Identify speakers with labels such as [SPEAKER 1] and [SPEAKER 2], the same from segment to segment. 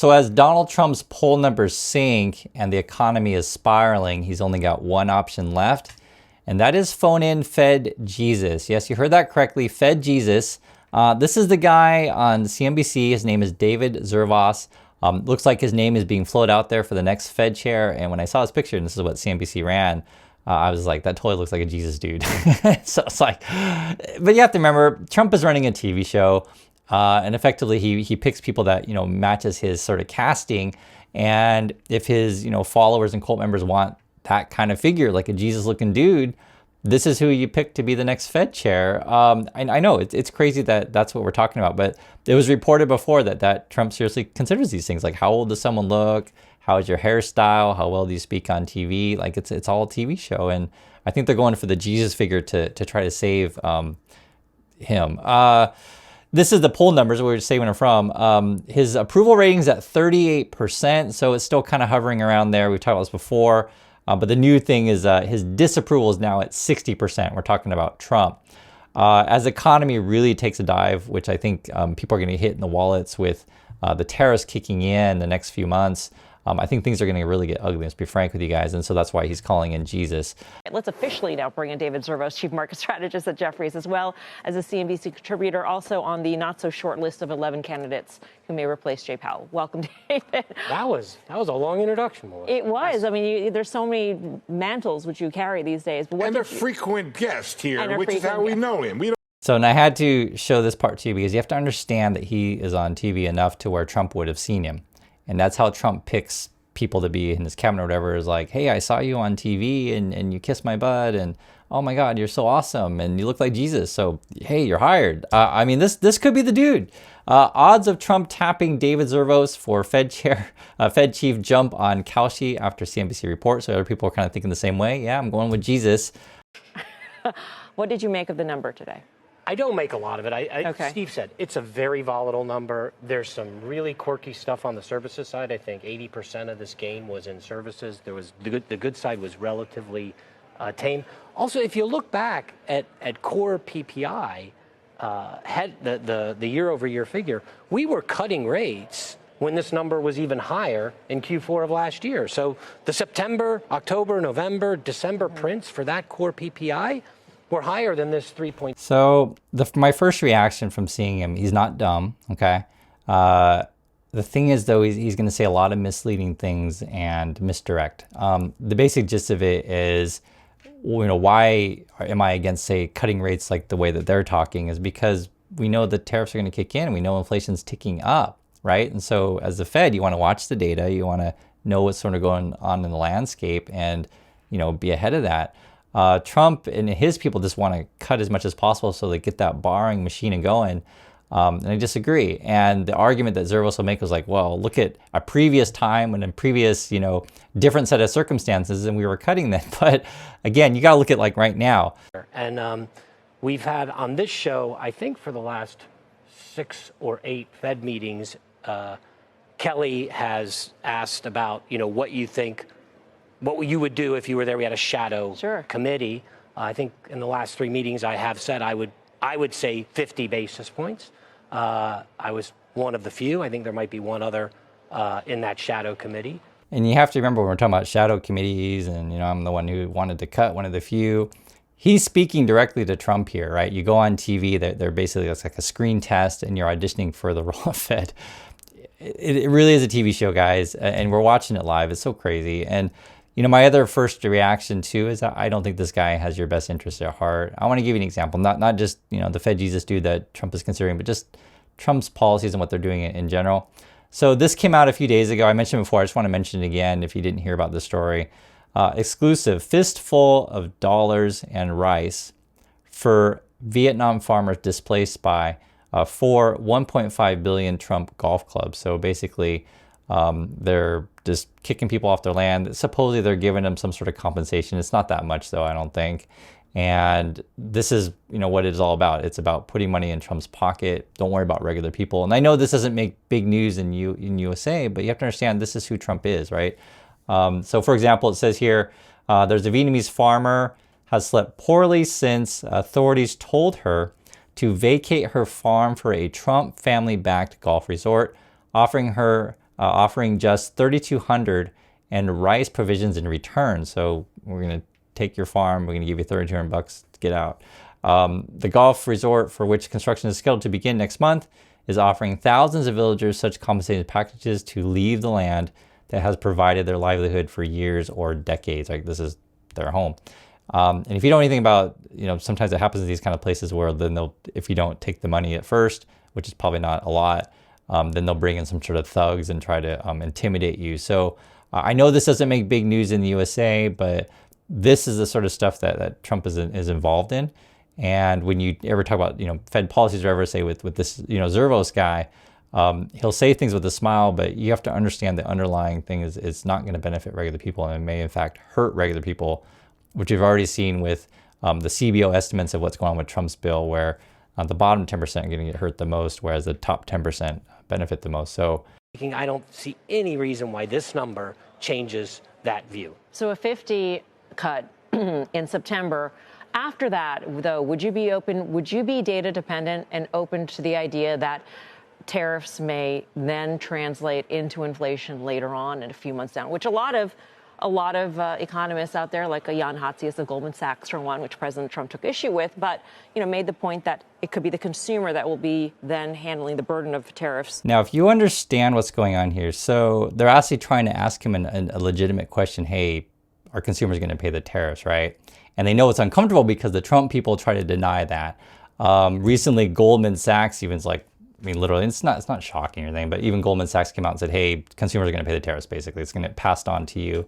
[SPEAKER 1] So as Donald Trump's poll numbers sink and the economy is spiraling, he's only got one option left, and that is phone in Fed Jesus. Yes, you heard that correctly, Fed Jesus. This is the guy on CNBC. His name is David Zervos. Looks like his name is being floated out there for the next Fed chair. And when I saw his picture, and this is what CNBC ran, I was like, that totally looks like a Jesus dude. So it's like, but you have to remember, Trump is running a TV show. And effectively, he picks people that, matches his sort of casting. And if his, followers and cult members want that kind of figure, like a Jesus-looking dude, this is who you pick to be the next Fed chair. I know it's crazy that that's what we're talking about, but it was reported before that Trump seriously considers these things. Like, how old does someone look? How is your hairstyle? How well do you speak on TV? Like, it's all a TV show. And I think they're going for the Jesus figure to try to save him. This is the poll numbers where we're saving him from. His approval rating's at 38%, so it's still kind of hovering around there. We've talked about this before, but the new thing is his disapproval is now at 60%. We're talking about Trump. As the economy really takes a dive, which I think people are going to hit in the wallets with the tariffs kicking in the next few months, I think things are going to really get ugly, let's be frank with you guys. And so that's why he's calling in Jesus.
[SPEAKER 2] Let's officially now bring in David Zervos, chief market strategist at Jefferies, as well as a CNBC contributor, also on the not so short list of 11 candidates who may replace Jay Powell. Welcome, David.
[SPEAKER 3] That was a long introduction, Melissa.
[SPEAKER 2] It was. I mean, there's so many mantles which you carry these days. But
[SPEAKER 4] and a frequent guest here, which is how we know him.
[SPEAKER 1] So, and I had to show this part to you because you have to understand that he is on TV enough to where Trump would have seen him. And that's how Trump picks people to be in his cabinet or whatever, is like, hey, I saw you on TV and you kissed my butt and oh my God, you're so awesome and you look like Jesus. So, hey, you're hired. I mean, this could be the dude. Odds of Trump tapping David Zervos for Fed chief jump on Kalshi after CNBC report. So other people are kind of thinking the same way. Yeah, I'm going with Jesus.
[SPEAKER 2] What did you make of the number today?
[SPEAKER 3] I don't make a lot of it.
[SPEAKER 2] Okay.
[SPEAKER 3] Steve said it's a very volatile number. There's some really quirky stuff on the services side. I think 80% of this gain was in services. There was the good side was relatively tame. Also, if you look back at core PPI, the year-over-year figure, we were cutting rates when this number was even higher in Q4 of last year. So the September, October, November, December prints for that core PPI were higher than this 3 point.
[SPEAKER 1] So my first reaction from seeing him, he's not dumb, okay? The thing is, though, he's going to say a lot of misleading things and misdirect. The basic gist of it is, why am I against, say, cutting rates like the way that they're talking, is because we know the tariffs are going to kick in. We know inflation's ticking up, right? And so as the Fed, you want to watch the data. You want to know what's sort of going on in the landscape and, be ahead of that. Trump and his people just want to cut as much as possible so they get that borrowing machine going. And I disagree. And the argument that Zervos will make was like, well, look at a previous time and in previous, different set of circumstances and we were cutting that. But again, you got to look at like right now.
[SPEAKER 3] And we've had on this show, I think for the last 6 or 8 Fed meetings, Kelly has asked about, what you think, what you would do if you were there. We had a shadow committee. I think in the last 3 meetings I have said I would say 50 basis points. I was one of the few. I think there might be one other in that shadow committee. And
[SPEAKER 1] you have to remember when we're talking about shadow committees and, I'm the one who wanted to cut one of the few. He's speaking directly to Trump here, right? You go on TV, they're basically, it's like a screen test and you're auditioning for the role of Fed. It really is a TV show, guys. And we're watching it live. It's so crazy. And my other first reaction too is that I don't think this guy has your best interest at heart. I want to give you an example, not just, the Fed Jesus dude that Trump is considering, but just Trump's policies and what they're doing in general. So this came out a few days ago. I mentioned before, I just want to mention it again if you didn't hear about this story. Exclusive fistful of dollars and rice for Vietnam farmers displaced by 4 1.5 billion Trump golf clubs. So basically, they're just kicking people off their land. Supposedly they're giving them some sort of compensation. It's not that much though, I don't think. And this is, what it's all about. It's about putting money in Trump's pocket. Don't worry about regular people. And I know this doesn't make big news in USA, but you have to understand this is who Trump is, right? So for example, it says here, there's a Vietnamese farmer has slept poorly since authorities told her to vacate her farm for a Trump family-backed golf resort, offering her offering just $3,200 and rice provisions in return. So we're going to take your farm, we're going to give you $3,200 to get out. The golf resort, for which construction is scheduled to begin next month, is offering thousands of villagers such compensated packages to leave the land that has provided their livelihood for years or decades. Like, this is their home. And if you know anything about, sometimes it happens in these kind of places where then if you don't take the money at first, which is probably not a lot, then they'll bring in some sort of thugs and try to intimidate you. So I know this doesn't make big news in the USA, but this is the sort of stuff that Trump is involved in. And when you ever talk about, Fed policies or ever say with this, Zervos guy, he'll say things with a smile, but you have to understand the underlying thing is it's not going to benefit regular people and it may in fact hurt regular people, which we've already seen with the CBO estimates of what's going on with Trump's bill, where the bottom 10% are going to get hurt the most, whereas the top 10% benefit the most. So
[SPEAKER 3] I don't see any reason why this number changes that view.
[SPEAKER 2] So a 50 cut in September. After that, though, would you be data dependent and open to the idea that tariffs may then translate into inflation later on and a few months down, which a lot of economists out there, like Jan Hatzius of Goldman Sachs, for one, which President Trump took issue with, but made the point that it could be the consumer that will be then handling the burden of tariffs.
[SPEAKER 1] Now, if you understand what's going on here, so they're actually trying to ask him a legitimate question. Hey, are consumers going to pay the tariffs, right? And they know it's uncomfortable because the Trump people try to deny that. Recently, Goldman Sachs even's like, literally, it's not shocking or anything, but even Goldman Sachs came out and said, hey, consumers are going to pay the tariffs, basically. It's going to get passed on to you.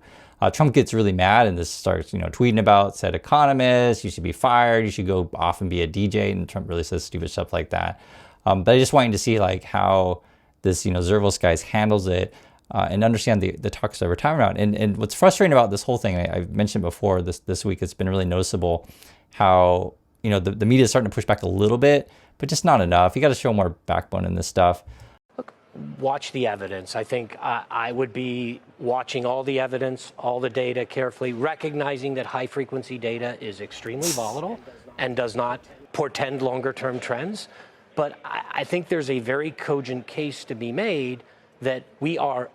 [SPEAKER 1] Trump gets really mad and this starts, tweeting about said economists, you should be fired, you should go off and be a DJ. And Trump really says stupid stuff like that. But I just wanted to see like how this, Zervos guys handles it and understand the talks that we're talking about. And what's frustrating about this whole thing, I've mentioned before this week, it's been really noticeable how, the media is starting to push back a little bit, but just not enough. You got to show more backbone in this stuff.
[SPEAKER 3] Look, watch the evidence. I think I would be watching all the evidence, all the data carefully, recognizing that high frequency data is extremely volatile and does not portend longer term trends. But I think there's a very cogent case to be made that we are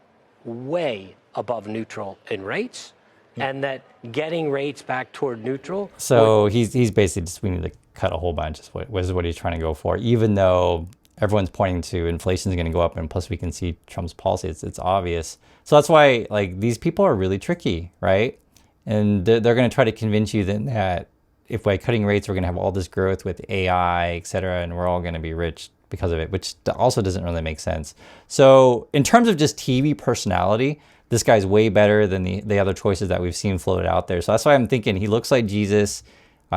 [SPEAKER 3] way above neutral in rates, and that getting rates back toward neutral.
[SPEAKER 1] So he's basically just, we need to cut a whole bunch, is what he's trying to go for, even though everyone's pointing to inflation is going to go up, and plus we can see Trump's policy. It's obvious. So that's why like these people are really tricky, right? And they're going to try to convince you then that if by cutting rates we're going to have all this growth with AI, et cetera, and we're all going to be rich because of it, which also doesn't really make sense. So in terms of just TV personality, this guy's way better than the other choices that we've seen floated out there. So that's why I'm thinking he looks like Jesus.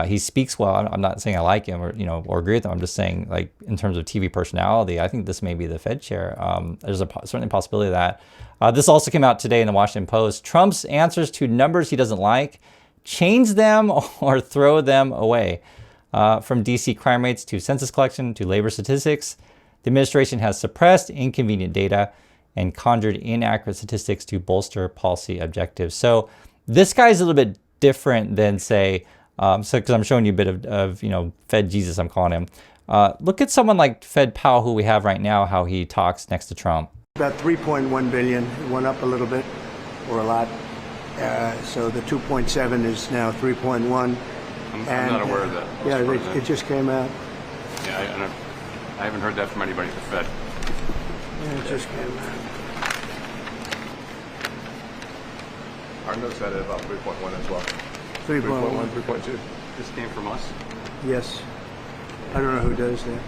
[SPEAKER 1] He speaks well. I'm not saying I like him or agree with him. I'm just saying, like, in terms of TV personality, I think this may be the Fed chair. There's certainly a possibility of that. This also came out today in the Washington Post. Trump's answers to numbers he doesn't like: change them or throw them away. From DC crime rates to census collection to labor statistics, the administration has suppressed inconvenient data and conjured inaccurate statistics to bolster policy objectives. So this guy's a little bit different than, say, because I'm showing you a bit of Fed Jesus, I'm calling him. Look at someone like Fed Powell, who we have right now, how he talks next to Trump.
[SPEAKER 5] About 3.1 billion. It went up a little bit, or a lot. So the 2.7 is now 3.1.
[SPEAKER 6] I'm not aware of that.
[SPEAKER 5] Yeah, it just came out.
[SPEAKER 6] Yeah, I haven't heard that from anybody at the Fed.
[SPEAKER 5] Yeah, it just came out.
[SPEAKER 7] Our notes had it about 3.1 as well.
[SPEAKER 5] 3.1.
[SPEAKER 7] 3.2.
[SPEAKER 6] This came from us?
[SPEAKER 5] Yes. I don't know who does that.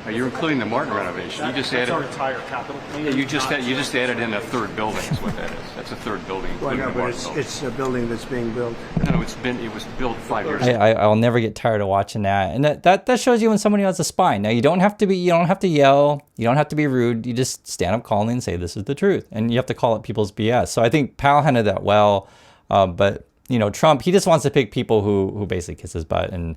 [SPEAKER 6] You're including the Martin renovation. You just added.
[SPEAKER 7] That's our entire capital plan.
[SPEAKER 6] Yeah, you just added in a third building. Is what that is. That's a third building,
[SPEAKER 5] Well,
[SPEAKER 6] including
[SPEAKER 5] no,
[SPEAKER 6] the
[SPEAKER 5] but
[SPEAKER 6] Martin building.
[SPEAKER 5] it's a building that's being built.
[SPEAKER 6] No, it was built 5 years ago.
[SPEAKER 1] I'll never get tired of watching that, and that shows you when somebody has a spine. Now you don't have to yell, you don't have to be rude. You just stand up calmly and say this is the truth, and you have to call it people's BS. So I think Powell handled that well, but Trump, he just wants to pick people who basically kiss his butt and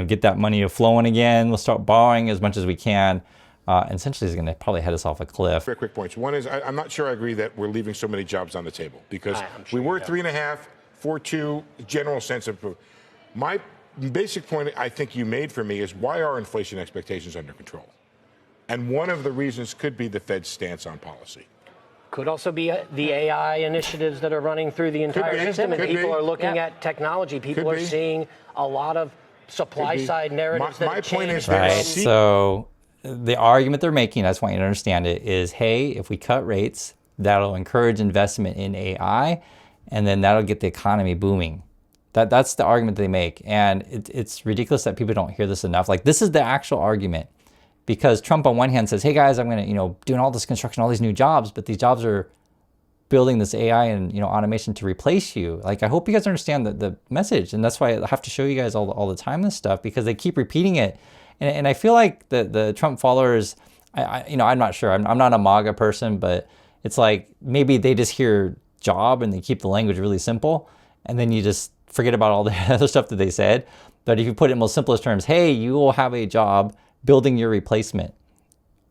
[SPEAKER 1] get that money flowing again. We'll start borrowing as much as we can. And essentially is going to probably head us off a cliff.
[SPEAKER 4] Very quick points. One is I'm not sure I agree that we're leaving so many jobs on the table because we were 3.5, 4.2, general sense of. My basic point I think you made for me is why are inflation expectations under control? And one of the reasons could be the Fed's stance on policy.
[SPEAKER 3] Could also be the AI initiatives that are running through the entire system, and people are looking at technology. People are seeing a lot of supply-side narratives.
[SPEAKER 4] My point is,
[SPEAKER 1] right. So the argument they're making, I just want you to understand it, is, hey, if we cut rates, that'll encourage investment in AI, and then that'll get the economy booming. That's the argument they make, and it's ridiculous that people don't hear this enough. Like, this is the actual argument. Because Trump on one hand says, hey guys, I'm gonna, doing all this construction, all these new jobs, but these jobs are building this AI and, automation to replace you. Like, I hope you guys understand the message. And that's why I have to show you guys all the time this stuff, because they keep repeating it. And I feel like the Trump followers, I'm not sure. I'm not a MAGA person, but it's like maybe they just hear job and they keep the language really simple. And then you just forget about all the other stuff that they said. But if you put it in most simplest terms, hey, you will have a job building your replacement.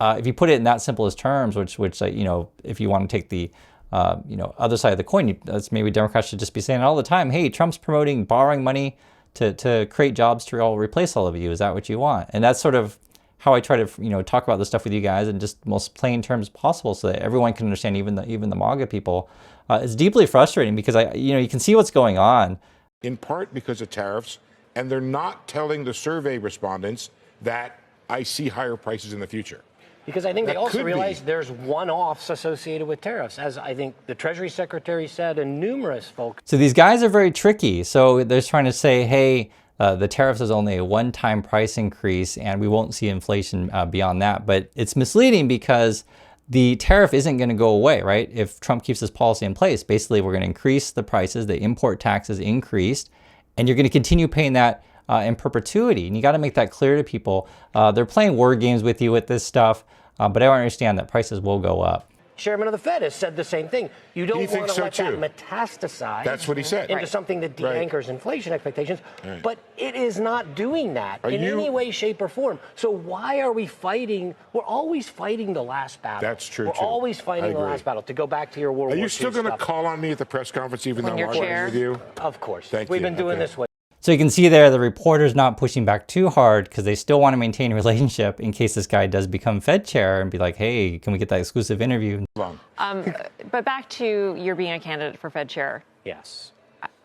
[SPEAKER 1] If you put it in that simplest terms, which if you want to take the other side of the coin, that's maybe Democrats should just be saying all the time, hey, Trump's promoting borrowing money to create jobs to all replace all of you. Is that what you want? And that's sort of how I try to talk about this stuff with you guys in just most plain terms possible, so that everyone can understand, even the MAGA people. It's deeply frustrating because you can see what's going on.
[SPEAKER 4] In part because of tariffs, and they're not telling the survey respondents that I see higher prices in the future.
[SPEAKER 3] Because I think they also realize there's one-offs associated with tariffs, as I think the Treasury Secretary said, and numerous folks.
[SPEAKER 1] So these guys are very tricky. So they're trying to say, hey, the tariffs is only a one-time price increase and we won't see inflation beyond that. But it's misleading because the tariff isn't going to go away, right? If Trump keeps this policy in place, basically we're going to increase the prices, the import taxes increased, and you're going to continue paying that in perpetuity. And you got to make that clear to people. They're playing word games with you with this stuff, but I don't understand that prices will go up.
[SPEAKER 3] Chairman of the Fed has said the same thing. You don't want to let that metastasize.
[SPEAKER 4] That's what he said.
[SPEAKER 3] Into something that de-anchors inflation expectations. Right. But it is not doing that in any way, shape, or form. So why are we fighting? We're always fighting the last battle.
[SPEAKER 4] That's true,
[SPEAKER 3] We're always fighting the last battle. To go back to your World War II
[SPEAKER 4] Are you still going to call on me at the press conference, even though I'm arguing with you?
[SPEAKER 3] Of course.
[SPEAKER 4] Thank you.
[SPEAKER 3] We've been doing this way.
[SPEAKER 1] So you can see there, the reporter's not pushing back too hard because they still want to maintain a relationship in case this guy does become Fed chair and be like, hey, can we get that exclusive interview?
[SPEAKER 2] But back to your being a candidate for Fed chair.
[SPEAKER 3] Yes.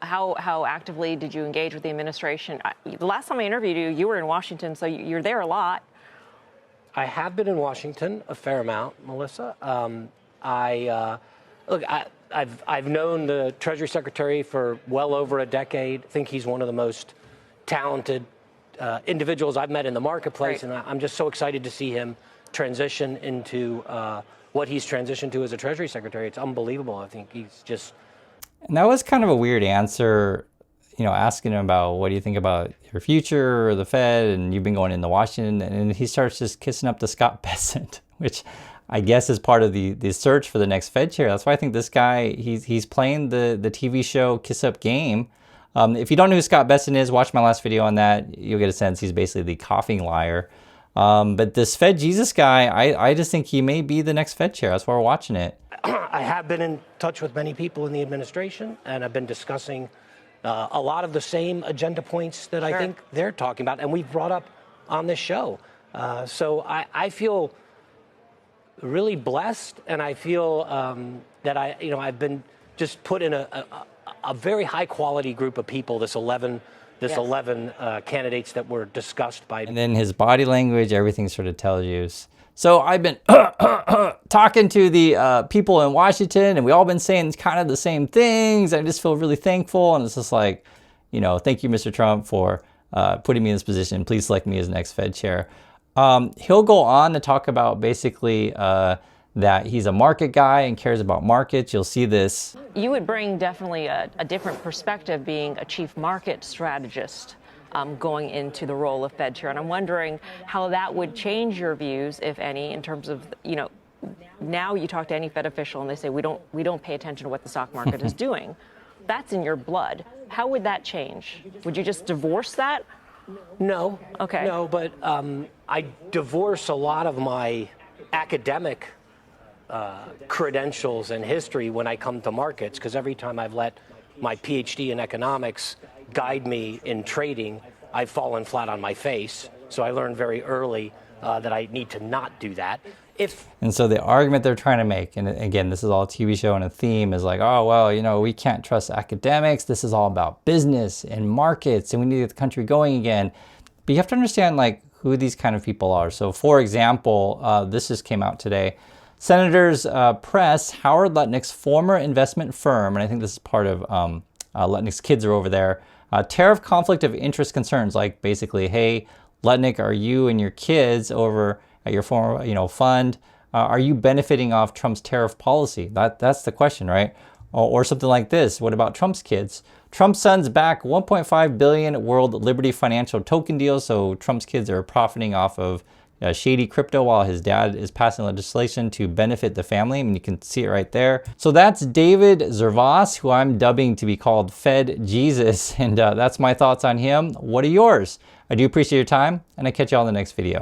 [SPEAKER 2] How actively did you engage with the administration? The last time I interviewed you, you were in Washington, so you're there a lot.
[SPEAKER 3] I have been in Washington a fair amount, Melissa. I've known the Treasury Secretary for well over a decade. I think he's one of the most talented individuals I've met in the marketplace, and I'm just so excited to see him transition into what he's transitioned to as a Treasury Secretary. It's unbelievable. I think he's just...
[SPEAKER 1] And that was kind of a weird answer, asking him about what do you think about your future or the Fed, and you've been going into Washington, and he starts just kissing up to Scott Bessent, which I guess is part of the search for the next Fed chair. That's why I think this guy, he's playing the TV show Kiss Up Game. If you don't know who Scott Bessent is, watch my last video on that. You'll get a sense he's basically the coughing liar. But this Fed Jesus guy, I just think he may be the next Fed chair. That's why we're watching it.
[SPEAKER 3] I have been in touch with many people in the administration, and I've been discussing a lot of the same agenda points that I think they're talking about, and we've brought up on this show. So I feel really blessed, and I feel that I've been just put in a very high quality group of people. This 11 candidates that were discussed by.
[SPEAKER 1] And then his body language, everything sort of tells you. So I've been talking to the people in Washington, and we all been saying kind of the same things. I just feel really thankful, and it's just like, thank you, Mr. Trump, for putting me in this position. Please select me as next Fed chair. He'll go on to talk about basically that he's a market guy and cares about markets. You'll see this.
[SPEAKER 2] You would bring definitely a different perspective being a chief market strategist going into the role of Fed chair. And I'm wondering how that would change your views, if any, in terms of, now you talk to any Fed official and they say, we don't pay attention to what the stock market is doing. That's in your blood. How would that change? Would you just divorce that?
[SPEAKER 3] No.
[SPEAKER 2] Okay.
[SPEAKER 3] No, but I divorce a lot of my academic credentials and history when I come to markets, because every time I've let my PhD in economics guide me in trading, I've fallen flat on my face. So I learned very early that I need to not do that.
[SPEAKER 1] And so the argument they're trying to make, and again, this is all a TV show and a theme, is like, oh, well, you know, we can't trust academics. This is all about business and markets, and we need to get the country going again. But you have to understand, like, who these kind of people are. So, for example, this just came out today. Senators press Howard Lutnick's former investment firm, and I think this is part of Lutnick's kids are over there, tariff conflict of interest concerns, like basically, hey, Lutnick, are you and your kids over at your former, you know, fund, are you benefiting off Trump's tariff policy? That's the question, right? Or something like this. What about Trump's kids? Trump's sons back 1.5 billion World Liberty Financial token deal. So Trump's kids are profiting off of shady crypto while his dad is passing legislation to benefit the family. I mean, you can see it right there. So that's David Zervos, who I'm dubbing to be called Fed Jesus. And that's my thoughts on him. What are yours? I do appreciate your time, and I catch you all in the next video.